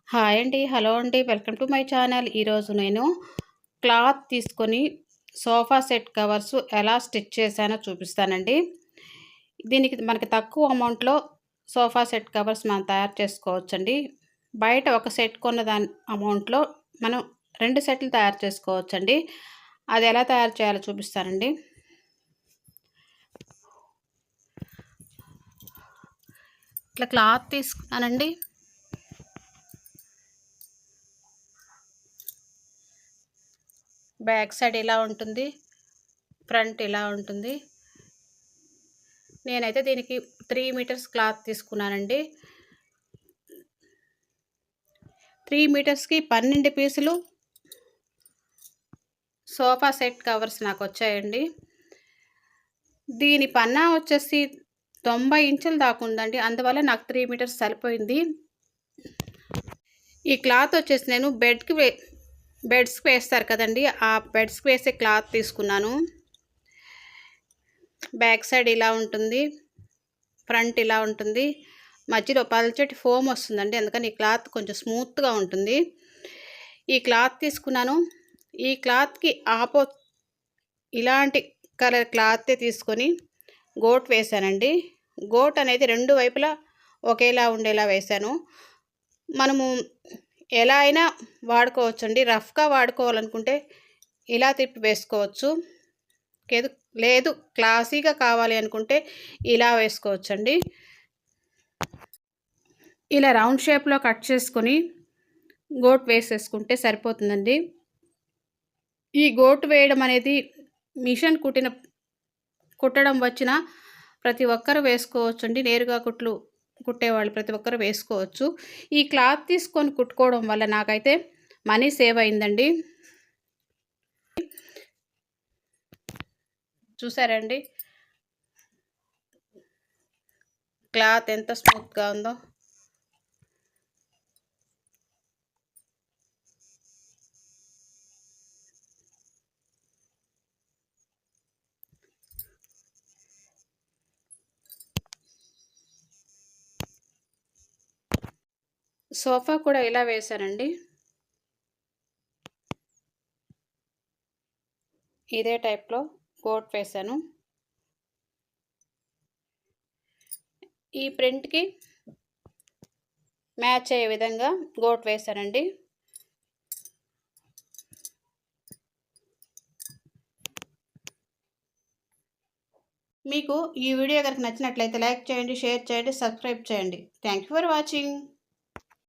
Hi అండి. Hello అండి. Welcome to my channel. ఈరోజు నేను క్లాత్ తీసుకొని సోఫా సెట్ కవర్స్ ఎలా స్టిచ్ చేశానో చూపిస్తానండి. దీనికి మనకి తక్కువ అమౌంట్‌లో సోఫా సెట్ కవర్స్ మనం తయారు చేసుకోవచ్చండి. బయట ఒక సెట్ కొన్న దాని అమౌంట్‌లో మనం 2 సెట్లు తయారు చేసుకోవచ్చండి. అది ఎలా తయారు చేయాలో చూపిస్తానండి. ఇట్లా క్లాత్ తీసుకున్నానండి. బ్యాక్ సైడ్ ఇలా ఉంటుంది, ఫ్రంట్ ఇలా ఉంటుంది. నేనైతే దీనికి 3 మీటర్స్ క్లాత్ తీసుకున్నానండి. 3 మీటర్స్కి 12 పీసులు సోఫా సెట్ కవర్స్ నాకు వచ్చాయండి. దీని పన్నా వచ్చేసి 90 ఇంచులు దాకా ఉందండి. అందువల్ల నాకు 3 మీటర్స్ సరిపోయింది. ఈ క్లాత్ వచ్చేసి నేను బెడ్స్కి వేస్తారు కదండి, ఆ బెడ్స్కి వేసే క్లాత్ తీసుకున్నాను. బ్యాక్ సైడ్ ఇలా ఉంటుంది, ఫ్రంట్ ఇలా ఉంటుంది, మధ్యలో పల్చటి ఫోమ్ వస్తుందండి. అందుకని ఈ క్లాత్ కొంచెం స్మూత్గా ఉంటుంది. ఈ క్లాత్ తీసుకున్నాను. ఈ క్లాత్కి ఇలాంటి కలర్ క్లాతే తీసుకొని గోట్ వేశానండి. గోట్ అనేది 2 వైపులా ఒకేలా ఉండేలా వేశాను. మనము ఎలా అయినా వాడుకోవచ్చండి. రఫ్గా వాడుకోవాలనుకుంటే ఇలా తిప్పి వేసుకోవచ్చు. లేదు క్లాసీగా కావాలి అనుకుంటే ఇలా వేసుకోవచ్చండి. ఇలా రౌండ్ షేప్లో కట్ చేసుకొని గోట్ వేసేసుకుంటే సరిపోతుందండి. ఈ గోటు వేయడం అనేది మిషన్ కుట్టడం వచ్చిన ప్రతి ఒక్కరు వేసుకోవచ్చండి. నేరుగా కుట్టేవాళ్ళు ప్రతి ఒక్కరు వేసుకోవచ్చు. ఈ క్లాత్ తీసుకొని కుట్టుకోవడం వల్ల నాకైతే మనీ సేవ్ అయిందండి. చూసారండి క్లాత్ ఎంత స్మూత్గా ఉందో. సోఫా కూడా ఇలా వేశానండి. ఇదే టైప్లో కోట్ వేశాను. ఈ ప్రింట్కి మ్యాచ్ అయ్యే విధంగా గోట్ వేశానండి. మీకు ఈ వీడియో కనుక నచ్చినట్లయితే లైక్ చేయండి, షేర్ చేయండి, సబ్స్క్రైబ్ చేయండి. Thank you for watching.